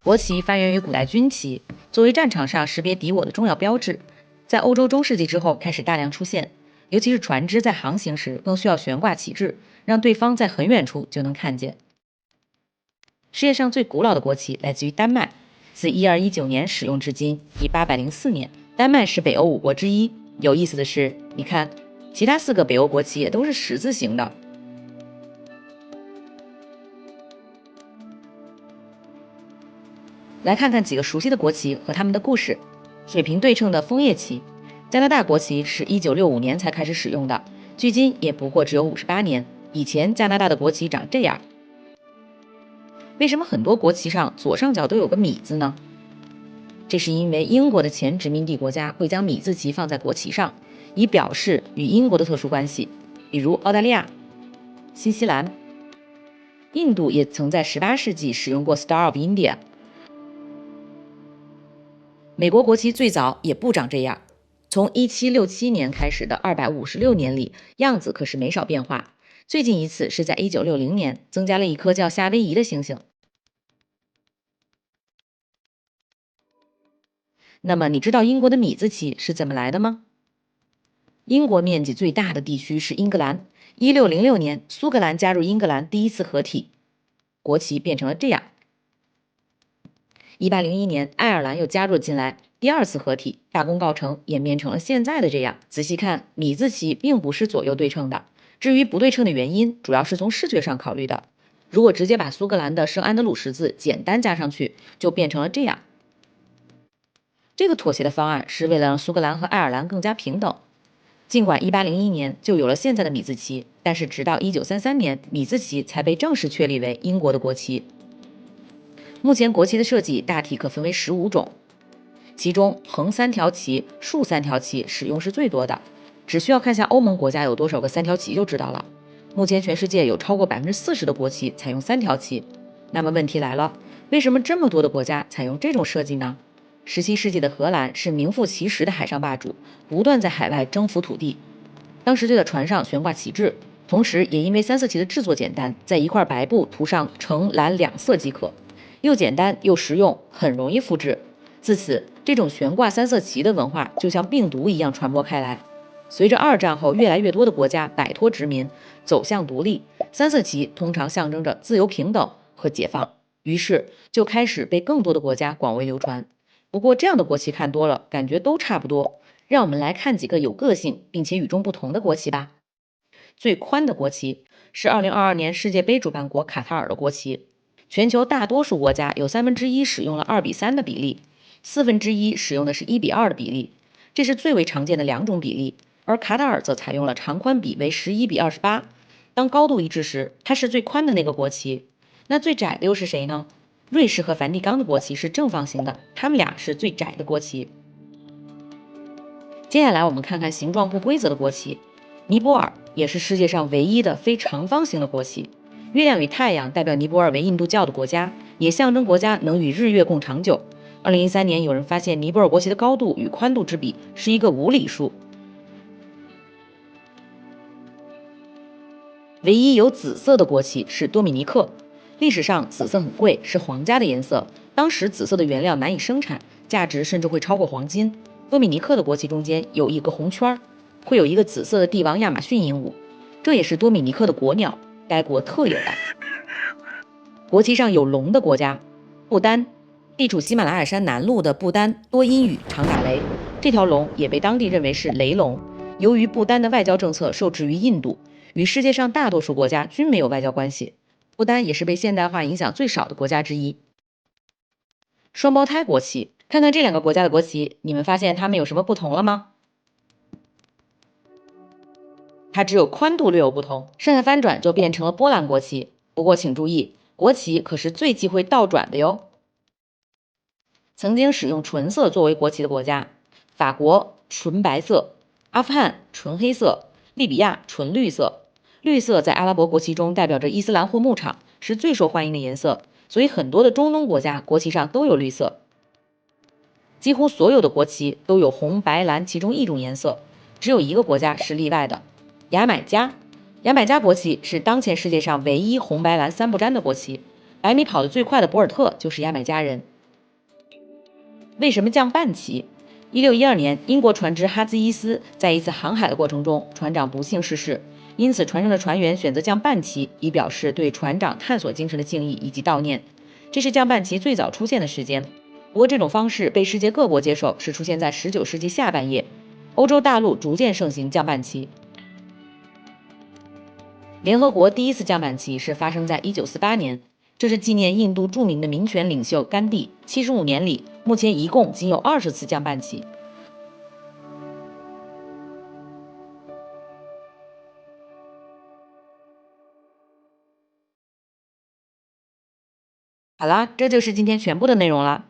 国旗发源于古代军旗，作为战场上识别敌我的重要标志，在欧洲中世纪之后开始大量出现。尤其是船只在航行时，更需要悬挂旗帜，让对方在很远处就能看见。世界上最古老的国旗来自于丹麦，自1219年使用至今，已804年。丹麦是北欧5国之一。有意思的是，你看，其他4个北欧国旗也都是十字形的。来看看几个熟悉的国旗和它们的故事。水平对称的枫叶旗，加拿大国旗是1965年才开始使用的，距今也不过只有58年。以前加拿大的国旗长这样。为什么很多国旗上左上角都有个米字呢？这是因为英国的前殖民地国家会将米字旗放在国旗上，以表示与英国的特殊关系，比如澳大利亚、新西兰。印度也曾在18世纪使用过 Star of India。美国国旗最早也不长这样，从1767年开始的256年里，样子可是没少变化。最近一次是在1960年，增加了一颗叫夏威夷的星星。那么你知道英国的米字旗是怎么来的吗？英国面积最大的地区是英格兰。1606年，苏格兰加入英格兰第一次合体，国旗变成了这样。1801年，爱尔兰又加入进来，第二次合体，大功告成，演变成了现在的这样。仔细看，米字旗并不是左右对称的。至于不对称的原因，主要是从视觉上考虑的。如果直接把苏格兰的圣安德鲁十字简单加上去，就变成了这样。这个妥协的方案是为了让苏格兰和爱尔兰更加平等。尽管1801年就有了现在的米字旗，但是直到1933年，米字旗才被正式确立为英国的国旗。目前国旗的设计大体可分为15种，其中横3条旗、竖3条旗使用是最多的。只需要看下欧盟国家有多少个3条旗就知道了。目前全世界有超过40%的国旗采用3条旗。那么问题来了，为什么这么多的国家采用这种设计呢？17世纪的荷兰是名副其实的海上霸主，不断在海外征服土地。当时就在船上悬挂旗帜，同时也因为3色旗的制作简单，在一块白布涂上橙蓝2色即可，又简单又实用，很容易复制。自此，这种悬挂3色旗的文化就像病毒一样传播开来。随着2战后越来越多的国家摆脱殖民，走向独立，3色旗通常象征着自由平等和解放，于是就开始被更多的国家广为流传。不过这样的国旗看多了，感觉都差不多。让我们来看几个有个性并且与众不同的国旗吧。最宽的国旗是2022年世界杯主办国卡塔尔的国旗。全球大多数国家有1/3使用了2:3的比例，1/4使用的是1:2的比例，这是最为常见的2种比例。而卡塔尔则采用了长宽比为11:28。当高度一致时，它是最宽的那个国旗。那最窄的又是谁呢？瑞士和梵蒂冈的国旗是正方形的，它们俩是最窄的国旗。接下来我们看看形状不规则的国旗。尼泊尔也是世界上唯一的非长方形的国旗。月亮与太阳代表尼泊尔为印度教的国家，也象征国家能与日月共长久。2013年，有人发现尼泊尔国旗的高度与宽度之比是一个无理数。唯一有紫色的国旗是多米尼克。历史上紫色很贵，是皇家的颜色，当时紫色的原料难以生产，价值甚至会超过黄金。多米尼克的国旗中间有一个红圈，会有一个紫色的帝王亚马逊鹦鹉，这也是多米尼克的国鸟，该国特有的。国旗上有龙的国家，不丹，地处喜马拉雅山南麓的不丹多阴雨，常打雷，这条龙也被当地认为是雷龙。由于不丹的外交政策受制于印度，与世界上大多数国家均没有外交关系，不丹也是被现代化影响最少的国家之一。双胞胎国旗，看看这2个国家的国旗，你们发现它们有什么不同了吗？它只有宽度略有不同，剩下翻转就变成了波兰国旗。不过请注意，国旗可是最忌讳倒转的哟。曾经使用纯色作为国旗的国家：法国纯白色，阿富汗纯黑色，利比亚纯绿色。绿色在阿拉伯国旗中代表着伊斯兰或牧场，是最受欢迎的颜色，所以很多的中东国家国旗上都有绿色。几乎所有的国旗都有红白蓝其中一种颜色，只有一个国家是例外的，牙买加。牙买加国旗是当前世界上唯一红白蓝3不沾的国旗。100米跑得最快的博尔特就是牙买加人。为什么降半旗？1612年，英国船只哈兹伊斯在一次航海的过程中，船长不幸逝世，因此船上的船员选择降半旗，以表示对船长探索精神的敬意以及悼念。这是降半旗最早出现的时间。不过，这种方式被世界各国接受，是出现在19世纪下半叶，欧洲大陆逐渐盛行降半旗。联合国第一次降半旗是发生在1948年，这是纪念印度著名的民权领袖甘地。75年里，目前一共仅有20次降半旗。好啦，这就是今天全部的内容了。